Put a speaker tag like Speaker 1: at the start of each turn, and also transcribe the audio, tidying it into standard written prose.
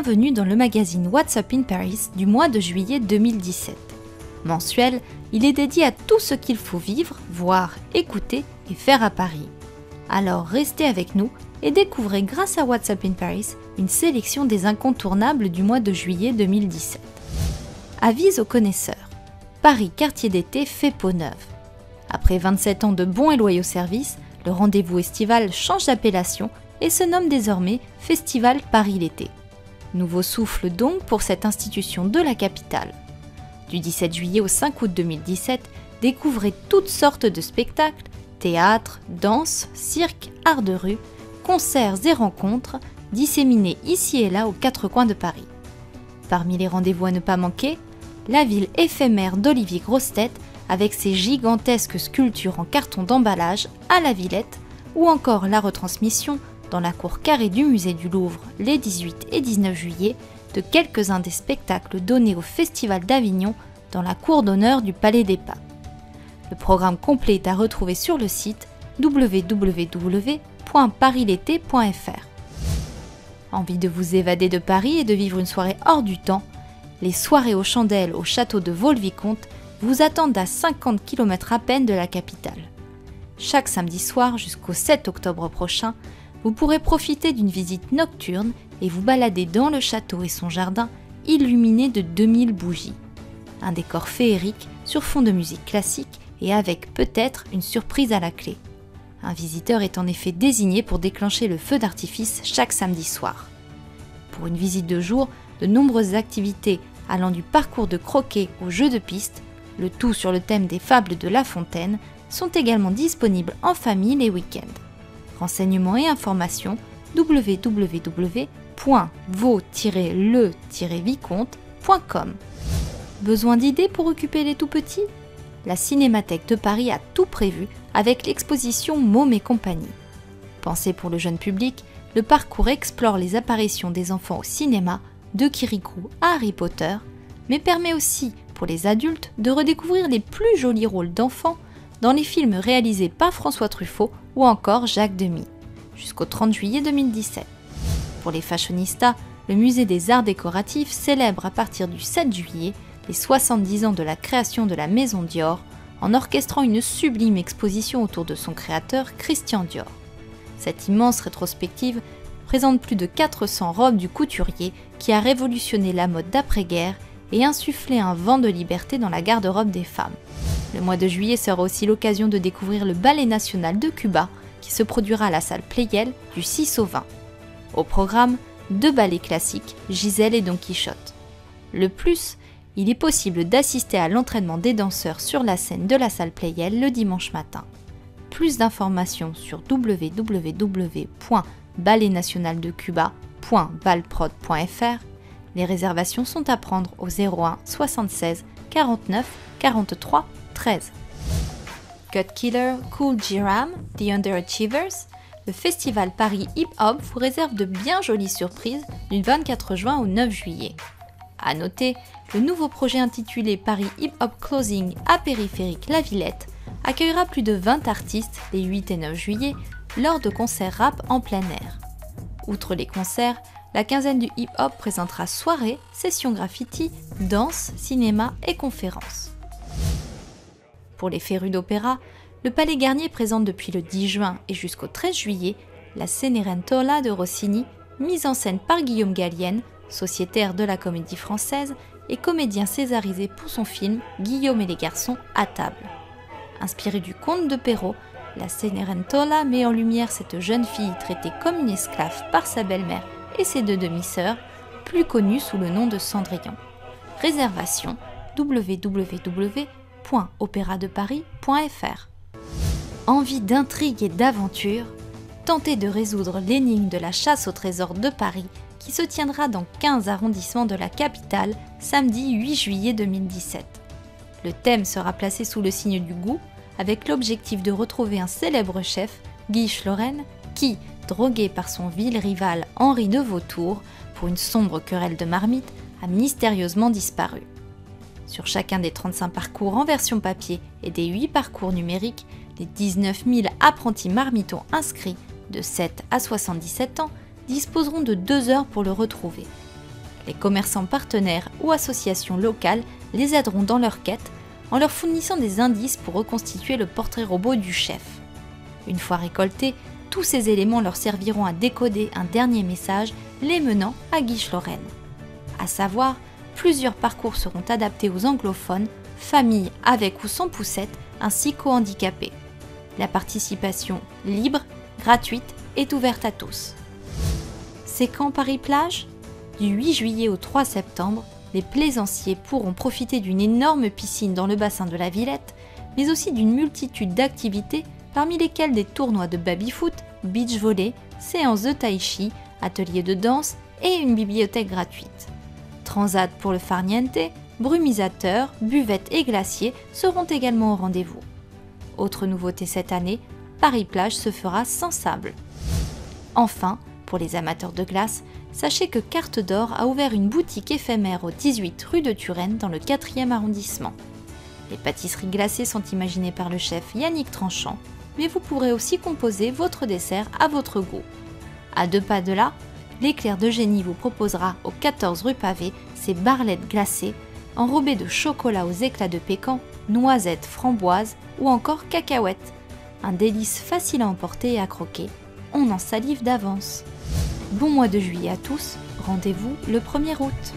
Speaker 1: Bienvenue dans le magazine What's Up in Paris du mois de juillet 2017. Mensuel, il est dédié à tout ce qu'il faut vivre, voir, écouter et faire à Paris. Alors restez avec nous et découvrez grâce à What's Up in Paris une sélection des incontournables du mois de juillet 2017. Avis aux connaisseurs. Paris quartier d'été fait peau neuve. Après 27 ans de bons et loyaux services, le rendez-vous estival change d'appellation et se nomme désormais Festival Paris l'été. Nouveau souffle donc pour cette institution de la capitale. Du 17 juillet au 5 août 2017, découvrez toutes sortes de spectacles, théâtre, danse, cirque, art de rue, concerts et rencontres, disséminés ici et là aux quatre coins de Paris. Parmi les rendez-vous à ne pas manquer, la ville éphémère d'Olivier Grosse-Tête avec ses gigantesques sculptures en carton d'emballage à la Villette, ou encore la retransmission dans la cour carrée du musée du Louvre les 18 et 19 juillet de quelques-uns des spectacles donnés au Festival d'Avignon dans la cour d'honneur du Palais des Papes. Le programme complet est à retrouver sur le site www.parislété.fr. Envie de vous évader de Paris et de vivre une soirée hors du temps? Les soirées aux chandelles au château de Vaux-le-Vicomte vous attendent à 50 km à peine de la capitale. Chaque samedi soir jusqu'au 7 octobre prochain, vous pourrez profiter d'une visite nocturne et vous balader dans le château et son jardin illuminé de 2000 bougies. Un décor féerique sur fond de musique classique et avec peut-être une surprise à la clé. Un visiteur est en effet désigné pour déclencher le feu d'artifice chaque samedi soir. Pour une visite de jour, de nombreuses activités allant du parcours de croquet au jeu de piste, le tout sur le thème des fables de La Fontaine, sont également disponibles en famille les week-ends. Renseignements et informations www.vaux-le-vicomte.com. Besoin d'idées pour occuper les tout-petits? La Cinémathèque de Paris a tout prévu avec l'exposition Môme et compagnie. Pensé pour le jeune public, le parcours explore les apparitions des enfants au cinéma, de Kirikou à Harry Potter, mais permet aussi pour les adultes de redécouvrir les plus jolis rôles d'enfants dans les films réalisés par François Truffaut ou encore Jacques Demy, jusqu'au 30 juillet 2017. Pour les fashionistas, le musée des arts décoratifs célèbre à partir du 7 juillet les 70 ans de la création de la maison Dior en orchestrant une sublime exposition autour de son créateur Christian Dior. Cette immense rétrospective présente plus de 400 robes du couturier qui a révolutionné la mode d'après-guerre et insufflé un vent de liberté dans la garde-robe des femmes. Le mois de juillet sera aussi l'occasion de découvrir le Ballet national de Cuba qui se produira à la salle Pleyel du 6 au 20. Au programme, 2 ballets classiques, Gisèle et Don Quichotte. Le plus, il est possible d'assister à l'entraînement des danseurs sur la scène de la salle Pleyel le dimanche matin. Plus d'informations sur www.balletnationaldecuba.balprod.fr. Les réservations sont à prendre au 01 76 49 43 13. Cut Killer, Kool G Rap, The Underachievers, le festival Paris Hip Hop vous réserve de bien jolies surprises du 24 juin au 9 juillet. A noter, le nouveau projet intitulé Paris Hip Hop Closing à Périphérique La Villette accueillera plus de 20 artistes les 8 et 9 juillet lors de concerts rap en plein air. Outre les concerts, la quinzaine du hip-hop présentera soirées, sessions graffiti, danse, cinéma et conférences. Pour les férus d'opéra, le Palais Garnier présente depuis le 10 juin et jusqu'au 13 juillet la Cenerentola de Rossini, mise en scène par Guillaume Gallienne, sociétaire de la Comédie Française et comédien césarisé pour son film Guillaume et les garçons à table. Inspiré du conte de Perrault, la Cenerentola met en lumière cette jeune fille traitée comme une esclave par sa belle-mère et ses 2 demi-sœurs, plus connues sous le nom de Cendrillon. Réservation www.opéradeparis.fr. Envie d'intrigue et d'aventure? Tentez de résoudre l'énigme de la chasse au trésor de Paris qui se tiendra dans 15 arrondissements de la capitale samedi 8 juillet 2017. Le thème sera placé sous le signe du goût avec l'objectif de retrouver un célèbre chef, Guy Schloren, qui, drogué par son vil rival Henri de Vautour pour une sombre querelle de marmite, a mystérieusement disparu. Sur chacun des 35 parcours en version papier et des 8 parcours numériques, les 19 000 apprentis marmitons inscrits de 7 à 77 ans disposeront de 2 heures pour le retrouver. Les commerçants partenaires ou associations locales les aideront dans leur quête en leur fournissant des indices pour reconstituer le portrait robot du chef. Une fois récoltés, tous ces éléments leur serviront à décoder un dernier message les menant à Guiche-Lorraine. À savoir, plusieurs parcours seront adaptés aux anglophones, familles avec ou sans poussette, ainsi qu'aux handicapés. La participation libre, gratuite, est ouverte à tous. C'est quand Paris-Plage ? Du 8 juillet au 3 septembre, les plaisanciers pourront profiter d'une énorme piscine dans le bassin de la Villette, mais aussi d'une multitude d'activités parmi lesquelles des tournois de baby-foot, beach volley, séances de tai chi, ateliers de danse et une bibliothèque gratuite. Transat pour le farniente, brumisateurs, buvettes et glaciers seront également au rendez-vous. Autre nouveauté cette année, Paris-Plage se fera sans sable. Enfin, pour les amateurs de glace, sachez que Carte d'Or a ouvert une boutique éphémère au 18 rue de Turenne dans le 4e arrondissement. Les pâtisseries glacées sont imaginées par le chef Yannick Tranchant, mais vous pourrez aussi composer votre dessert à votre goût. À 2 pas de là, l'éclair de génie vous proposera au 14 rue Pavée ses barlettes glacées, enrobées de chocolat aux éclats de pécan, noisettes, framboises ou encore cacahuètes. Un délice facile à emporter et à croquer, on en salive d'avance. Bon mois de juillet à tous, rendez-vous le 1er août.